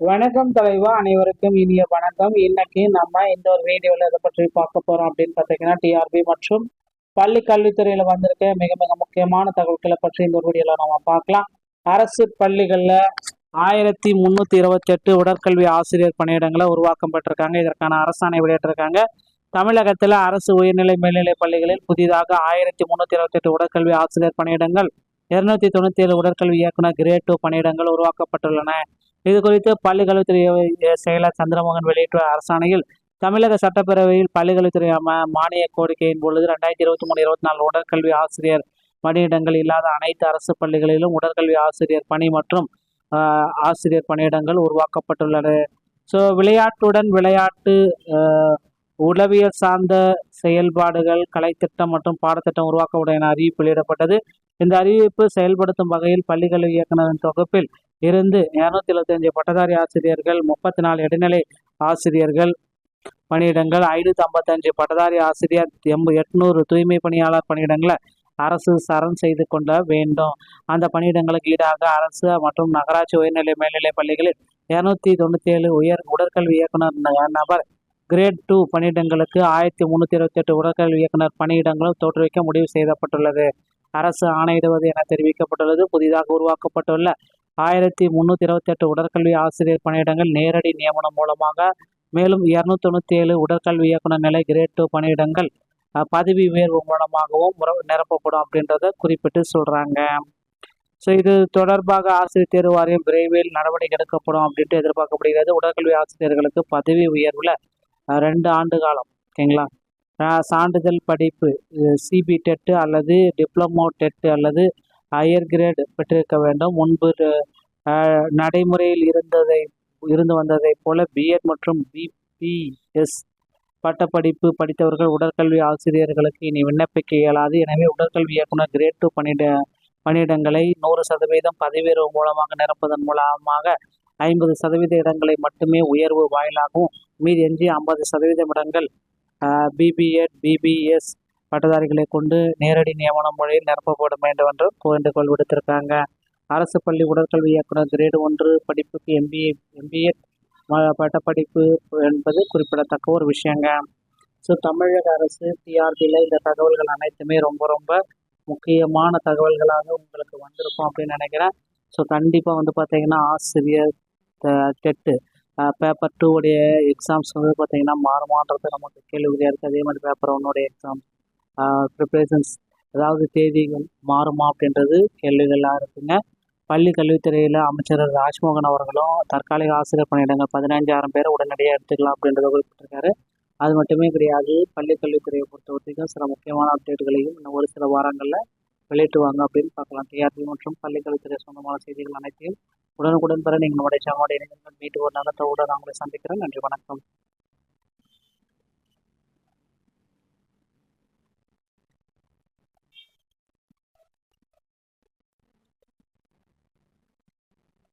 வணக்கம் தலைவா, அனைவருக்கும் இனிய வணக்கம். இன்னைக்கு நம்ம இந்த ஒரு வீடியோவில் இதை பற்றி பார்க்க போறோம் அப்படின்னு பார்த்தீங்கன்னா, டிஆர்பி மற்றும் பள்ளி கல்வித்துறையில வந்திருக்க மிக மிக முக்கியமான தகவல்களை பற்றி இந்த ஒரு வீடியோல நம்ம பார்க்கலாம். அரசு பள்ளிகள்ல 1328 உடற்கல்வி ஆசிரியர் பணியிடங்களை உருவாக்கம் பெற்றிருக்காங்க. இதற்கான அரசாணை வெளியிட்டிருக்காங்க. தமிழகத்தில் அரசு உயர்நிலை மேல்நிலை பள்ளிகளில் புதிதாக 1328 உடற்கல்வி ஆசிரியர் பணியிடங்கள், 297 உடற்கல்வி இயக்குனர் கிரேட் 2 பணியிடங்கள் உருவாக்கப்பட்டுள்ளன. இது குறித்து பள்ளிக்கல்வித்துறை செயலர் சந்திரமோகன் வெளியிட்ட அரசாணையில், தமிழக சட்டப்பேரவையில் பள்ளிக்கல்வித்துறை மானிய கோரிக்கையின் பொழுது 2023-24 உடற்கல்வி ஆசிரியர் பணியிடங்கள் இல்லாத அனைத்து அரசு பள்ளிகளிலும் உடற்கல்வி ஆசிரியர் பணி மற்றும் ஆசிரியர் பணியிடங்கள் உருவாக்கப்பட்டுள்ளது. ஸோ விளையாட்டுடன் விளையாட்டு, உளவியல் சார்ந்த செயல்பாடுகள், கலைத்திட்டம் மற்றும் பாடத்திட்டம் உருவாக்கப்படும் என அறிவிப்பு வெளியிடப்பட்டது. இந்த அறிவிப்பு செயல்படுத்தும் வகையில் பள்ளிக்கல்வி இயக்குநரின் தொகுப்பில் இருந்து 275 பட்டதாரி ஆசிரியர்கள், 34 இடைநிலை ஆசிரியர்கள் பணியிடங்கள், 555 பட்டதாரி ஆசிரியர், 800 தூய்மை பணியாளர் பணியிடங்களை அரசு சரண் செய்து கொள்ள வேண்டும். அந்த பணியிடங்களுக்கு ஈடாக அரசு மற்றும் நகராட்சி உயர்நிலை மேல்நிலை பள்ளிகளில் 297 உடற்கல்வி இயக்குனர் நபர் கிரேட் 2 பணியிடங்களுக்கு 1328 உடற்கல்வி இயக்குனர் பணியிடங்களும் தோற்றுவிக்க முடிவு செய்யப்பட்டுள்ளது. அரசு ஆணையிடுவது என தெரிவிக்கப்பட்டுள்ளது. புதிதாக உருவாக்கப்பட்டுள்ள 1328 உடற்கல்வி ஆசிரியர் பணியிடங்கள் நேரடி நியமனம் மூலமாக, மேலும் 297 உடற்கல்வி இயக்குனர் நிலை கிரேட் 2 பணியிடங்கள் பதவி உயர்வு மூலமாகவும் நிரப்பப்படும் அப்படின்றத குறிப்பிட்டு சொல்றாங்க. ஸோ இது தொடர்பாக ஆசிரியர் தேர்வு வாரியம் விரைவில் நடவடிக்கை எடுக்கப்படும் அப்படின்ட்டு எதிர்பார்க்கப்படுகிறது. உடற்கல்வி ஆசிரியர்களுக்கு பதவி உயர்வுல 2 ஆண்டு காலம், ஓகேங்களா, சான்றிதழ் படிப்பு சிபி டெட் அல்லது டிப்ளமோ டெட் அல்லது ஹையர் கிரேட் பெற்றிருக்க வேண்டும். முன்பு நடைமுறையில் இருந்து வந்ததை போல பிஎட் மற்றும் பிபிஎஸ் பட்டப்படிப்பு படித்தவர்கள் உடற்கல்வி ஆசிரியர்களுக்கு இனி விண்ணப்பிக்க இயலாது. எனவே உடற்கல்வி இயக்குனர் கிரேட் 2 பணியிடங்களை 100% பதவி உயர்வு மூலமாக நிரப்புவதன் மூலமாக 50% இடங்களை மட்டுமே உயர்வு வாயிலாகவும், மீதி எஞ்சி 50% இடங்கள் பிபிஎட் பிபிஎஸ் பட்டதாரிகளை கொண்டு நேரடி நியமன முறையில் நிரப்பப்பட வேண்டும் என்று வேண்டுகோள் விடுத்திருக்காங்க. அரசு பள்ளி உடற்கல்வி இயக்குனர் கிரேடு 1 படிப்புக்கு எம்பிஎட் பட்டப்படிப்பு என்பது குறிப்பிடத்தக்க ஒரு விஷயங்க. ஸோ தமிழக அரசு டிஆர்பியில் இந்த தகவல்கள் அனைத்துமே ரொம்ப ரொம்ப முக்கியமான தகவல்களாக உங்களுக்கு வந்திருக்கும் அப்படின்னு நினைக்கிறேன். ஸோ கண்டிப்பாக பார்த்தீங்கன்னா ஆசிரியர் டெட்டு பேப்பர் 2 உடைய எக்ஸாம்ஸ் பார்த்தீங்கன்னா மாறுமான்றது நமக்கு கேள்வியாக இருக்குது. அதே மாதிரி பேப்பர் 1 எக்ஸாம்ஸ் ப்ரிப்ரேஷன்ஸ், அதாவது தேதிகள் மாறுமா அப்படின்றது கேள்விகளாக இருக்குங்க. பள்ளி கல்வித்துறையில் அமைச்சர் ராஜ்மோகன் அவர்களும் தற்காலிக ஆசிரியர் பணியிடங்கள் 15,000 பேரை உடனடியாக எடுத்துக்கலாம் அப்படின்றத குறிப்பிட்டிருக்காரு. அது மட்டுமே கிடையாது, பள்ளி கல்வித்துறையை பொறுத்த வரைக்கும் சில முக்கியமான அப்டேட்டுகளையும் இன்னும் ஒரு சில வாரங்களில் வெளியிட்டுவாங்க அப்படின்னு பார்க்கலாம். டிஆர்பி மற்றும் பள்ளி கல்வித்துறை சொந்தமான செய்திகள் அனைத்தையும் உடனுக்குடன் பெற நீங்கள் நம்முடைய சேனலோட இணையங்கள் மீட்டு ஒரு நல்ல தகவலுடன் நான் உங்களை சந்திக்கிறேன். நன்றி, வணக்கம்.